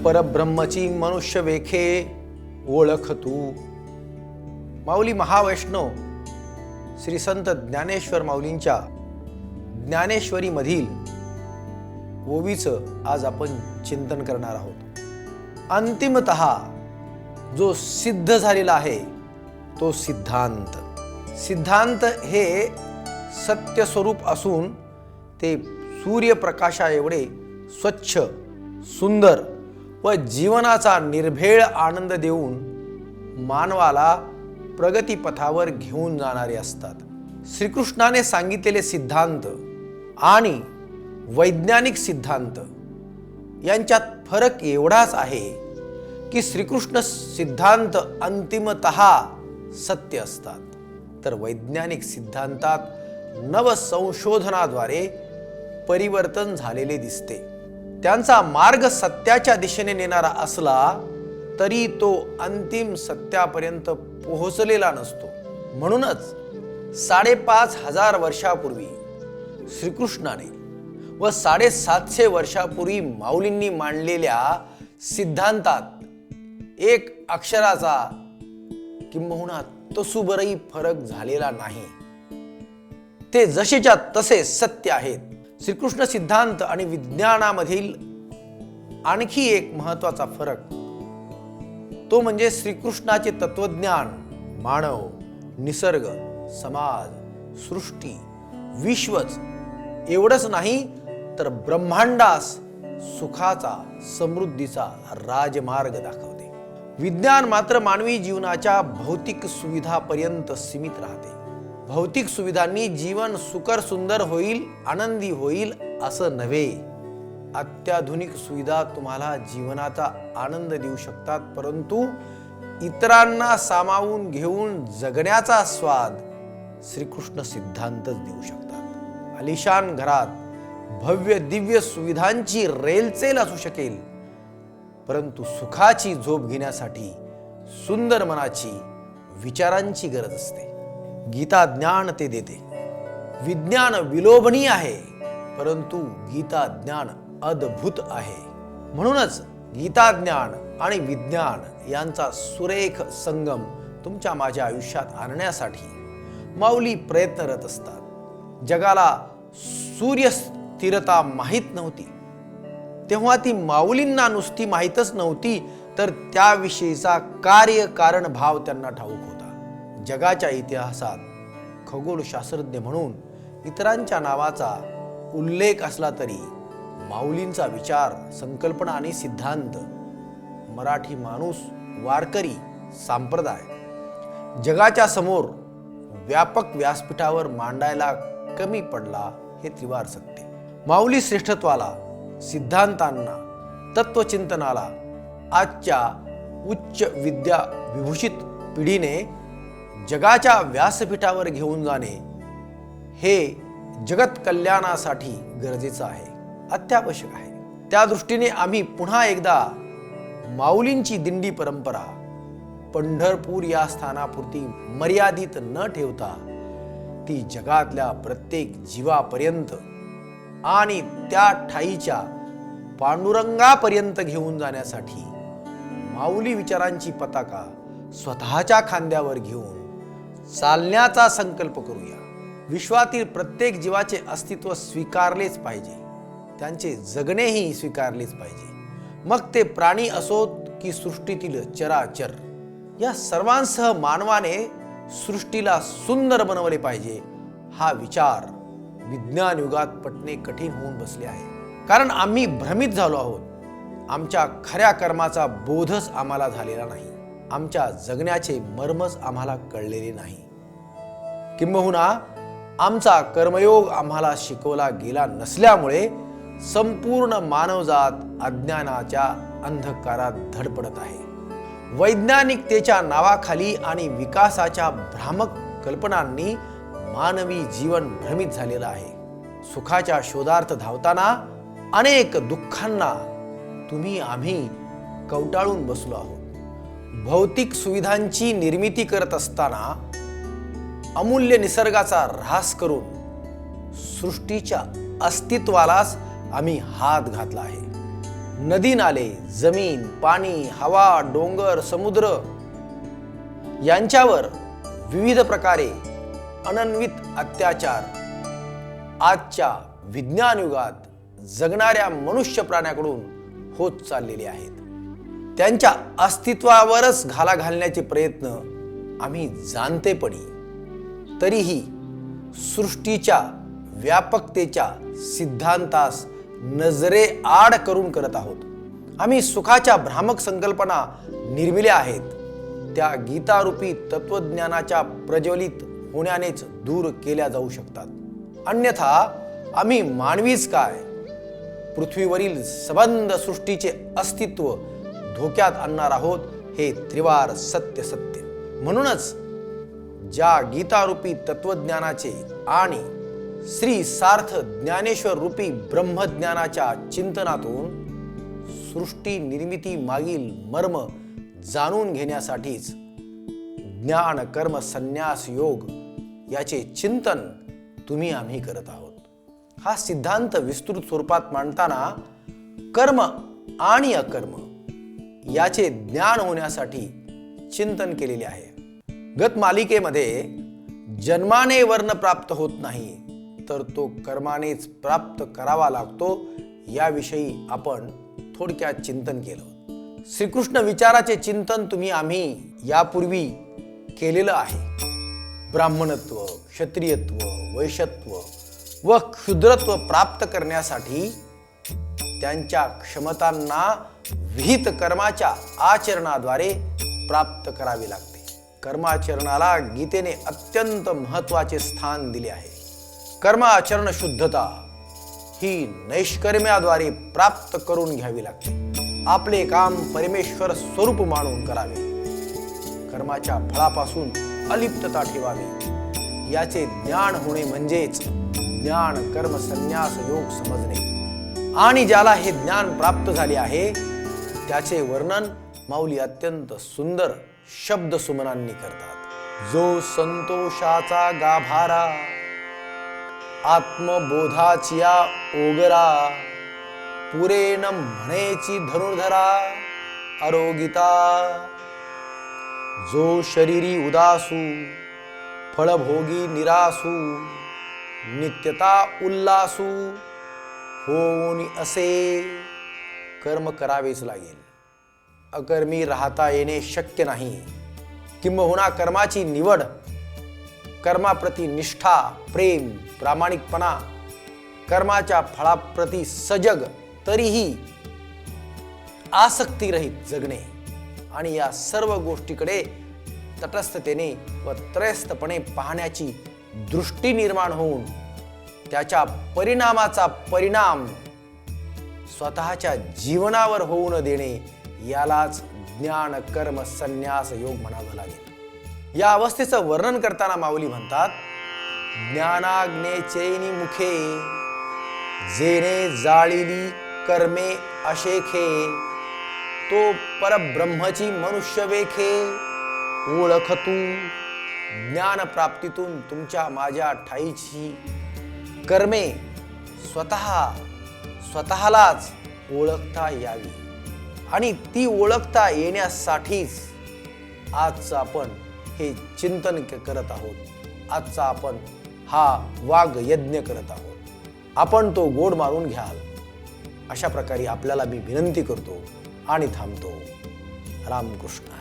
परब्रह्मची मनुष्य वेखे ओळख तू. माऊली महावैष्णव श्री संत ज्ञानेश्वर माऊलींच्या ज्ञानेश्वरी मधील ओवीचं आज आपण चिंतन करणार आहोत. अंतिमतः जो सिद्ध झालेला आहे तो सिद्धांत. सिद्धांत हे सत्य स्वरूप असून ते सूर्यप्रकाशा एवढे स्वच्छ, सुंदर व जीवनाचा निर्भेळ आनंद देऊन मानवाला प्रगतीपथावर घेऊन जाणारे असतात. श्रीकृष्णाने सांगितलेले सिद्धांत आणि वैज्ञानिक सिद्धांत यांच्यात फरक एवढाच आहे की श्रीकृष्ण सिद्धांत अंतिमतः सत्य असतात, तर वैज्ञानिक सिद्धांतात नवसंशोधनाद्वारे परिवर्तन झालेले दिसते. त्यांचा मार्ग सत्याच्या दिशेने नेणारा असला तरी तो अंतिम सत्यापर्यंत पोहोचलेला नसतो. म्हणूनच 5,500 वर्षापूर्वी श्रीकृष्णाने व 750 वर्षापूर्वी माऊलींनी मांडलेल्या सिद्धांतात एक अक्षराचा किंबहुना तसूभरही फरक झालेला नाही. ते जसेच्या तसे सत्य आहेत. श्रीकृष्ण सिद्धांत आणि विज्ञानामधील आणखी एक महत्वाचा फरक तो म्हणजे श्रीकृष्णाचे तत्वज्ञान मानव, निसर्ग, समाज, सृष्टी, विश्वच एवढंच नाही तर ब्रह्मांडास सुखाचा, समृद्धीचा राजमार्ग दाखवते. विज्ञान मात्र मानवी जीवनाच्या भौतिक सुविधापर्यंत सीमित राहते. भौतिक सुविधांनी जीवन सुकर सुंदर होईल, आनंदी होईल असं नव्हे. अत्याधुनिक सुविधा तुम्हाला जीवनाचा आनंद देऊ शकतात, परंतु इतरांना सामावून घेऊन जगण्याचा स्वाद श्रीकृष्ण सिद्धांतच देऊ शकतात. आलिशान घरात भव्य दिव्य सुविधांची रेलचेल असू शकेल, परंतु सुखाची झोप घेण्यासाठी सुंदर मनाची, विचारांची गरज असते. गीता ज्ञान ते देते. विज्ञान विलोभनीय आहे, परंतु गीता ज्ञान अद्भुत आहे. म्हणूनच गीता ज्ञान आणि विज्ञान यांचा सुरेख संगम तुमच्या माझ्या आयुष्यात आणण्यासाठी माऊली प्रयत्नरत असतात. जगाला सूर्य स्थिरता माहीत नव्हती तेव्हा ती माऊलींना नुसती माहीतच नव्हती, तर त्याविषयीचा कार्यकारण भाव त्यांना ठाऊक होता. जगाच्या इतिहासात खगोलशास्त्रज्ञ म्हणून इतरांच्या नावाचा उल्लेख असला तरी माऊलींचा विचार, संकल्पना आणि सिद्धांत मराठी माणूस, वारकरी, संप्रदाय जगाच्या समोर व्यापक व्यासपीठावर मांडायला कमी पडला हे त्रिवार सत्य. माऊली श्रेष्ठत्वाला, सिद्धांतांना, तत्वचिंतनाला आजच्या उच्च विद्या विभूषित पिढीने जगाच्या व्यासपीठावर घेऊन जाणे हे जगत कल्याणासाठी गरजेचं आहे, अत्यावश्यक आहे. त्या दृष्टीने आम्ही पुन्हा एकदा माऊलींची दिंडी परंपरा पंढरपूर या स्थानापुरती मर्यादित न ठेवता ती जगातल्या प्रत्येक जीवापर्यंत आणि त्या ठाईच्या पांडुरंगापर्यंत घेऊन जाण्यासाठी माऊली विचारांची पताका स्वतःच्या खांद्यावर घेऊन चालण्याचा संकल्प करूया. विश्वातील प्रत्येक जीवाचे अस्तित्व स्वीकारलेच पाहिजे, त्यांचे जगणेही स्वीकारलेच पाहिजे. मग ते प्राणी असोत की सृष्टीतील चराचर, या सर्वांसह मानवाने सृष्टीला सुंदर बनवले पाहिजे. हा विचार विज्ञान युगात पटणे कठीण होऊन बसले आहे, कारण आम्ही भ्रमित झालो आहोत. आमच्या खऱ्या कर्माचा बोधच आम्हाला झालेला नाही. आमच्या जगण्याचे मर्मच आम्हाला कळलेले नाही. किंबहुना आमचा कर्मयोग आम्हाला शिकवला गेला नसल्यामुळे संपूर्ण मानवजात अज्ञानाच्या अंधकारात धडपडत आहे. वैज्ञानिकतेच्या नावाखाली आणि विकासाच्या भ्रामक कल्पनांनी मानवी जीवन भ्रमित झालेलं आहे. सुखाच्या शोधार्थ धावताना अनेक दुःखांना तुम्ही आम्ही कवटाळून बसलो आहोत. भौतिक सुविधांची निर्मिती करत असताना अमूल्य निसर्गाचा ऱ्हास करून सृष्टीच्या अस्तित्वालाच आम्ही हात घातला आहे. नदी नाले, जमीन, पाणी, हवा, डोंगर, समुद्र यांच्यावर विविध प्रकारे अनन्वित अत्याचार आजच्या विज्ञान युगात जगणाऱ्या मनुष्य प्राण्याकडून होत चाललेले आहेत. त्यांच्या अस्तित्वावरच घाला घालण्याचे प्रयत्न आम्ही जाणतेपणी तरीही सृष्टीच्या व्यापकतेच्या सिद्धांतास नजरे आड करून करत आहोत. आम्ही सुखाच्या भ्रामक संकल्पना निर्मिल्या आहेत, त्या गीतारूपी तत्वज्ञानाच्या प्रज्वलित होण्यानेच दूर केल्या जाऊ शकतात. अन्यथा आम्ही मानवीच काय, पृथ्वीवरील सबंध सृष्टीचे अस्तित्व धोक्यात आणणार आहोत हे त्रिवार सत्य. म्हणूनच ज्या गीतारूपी तत्वज्ञानाचे आणि श्री सार्थ ज्ञानेश्वर रूपी ब्रह्मज्ञानाच्या चिंतनातून सृष्टी निर्मिती मागील मर्म जाणून घेण्यासाठीच ज्ञान कर्म संन्यास योग याचे चिंतन तुम्ही आम्ही करत आहोत. हा सिद्धांत विस्तृत स्वरूपात मांडताना कर्म आणि अकर्म याचे ज्ञान होण्यासाठी चिंतन केलेले आहे. गत मालिकेमध्ये जन्माने वर्ण प्राप्त होत नाही, तर तो कर्मानेच प्राप्त करावा लागतो याविषयी आपण थोडक्यात चिंतन केलं. श्रीकृष्ण विचाराचे चिंतन तुम्ही आम्ही यापूर्वी केलेलं आहे. ब्राह्मणत्व, क्षत्रियत्व, वैश्यत्व व क्षुद्रत्व प्राप्त करण्यासाठी त्यांच्या क्षमतांना विहित कर्माच्या आचरणाद्वारे प्राप्त करावे लागते. कर्माचरणाला गीतेने अत्यंत महत्त्वाचे स्थान दिले आहे. कर्माचरण शुद्धता ही नैष्कर्म्याद्वारे प्राप्त करून घ्यावी लागते. आपले काम परमेश्वर स्वरूप मानून करावे. कर्माच्या फळापासून अलिप्तता ठेवावी. याचे ज्ञान होणे म्हणजेच ज्ञान कर्म संन्यास योग समजणे. आणि ज्याला हे ज्ञान प्राप्त झाले आहे त्याचे वर्णन माऊली अत्यंत सुंदर शब्द सुमनांनी करतात. जो संतोषाचा गाभारा आत्मबोधाचिया ओगरा पुरेन म्हणेची धनुर्धरा आरोगिता. जो शरीरी उदासू फळभोगी निरासू नित्यता उल्लासू होऊन असे कर्म करावेच लागेल. अकर्मी राहता येणे शक्य नाही. किंबहुना कर्माची निवड, कर्माप्रती निष्ठा, प्रेम, प्रामाणिकपणा, कर्माच्या फळाप्रती सजग तरीही आसक्तीरहित जगणे आणि या सर्व गोष्टीकडे तटस्थतेने व त्रयस्थपणे पाहण्याची दृष्टी निर्माण होऊन त्याच्या परिणामाचा परिणाम स्वतःच्या जीवनावर होऊ न देणे यालाच ज्ञान कर्म संन्यास योग म्हणावं लागेल. या अवस्थेचं वर्णन करताना माऊली म्हणतात, ज्ञानाग्नेचैनी मुखे जेने जाळिली कर्मे अशेखे तो परब्रह्मची मनुष्य वेखे ओळख तू. ज्ञान प्राप्तीतून तुमच्या माझ्या ठाईची कर्मे स्वतःलाच ओळखता यावी आणि ती ओळखता येण्यासाठीच आजचं आपण हे चिंतन करत आहोत. आजचा आपण हा वाग यज्ञ करत आहोत. आपण तो गोड मारून घ्याल अशा प्रकारे आपल्याला मी विनंती करतो आणि थांबतो. रामकृष्ण.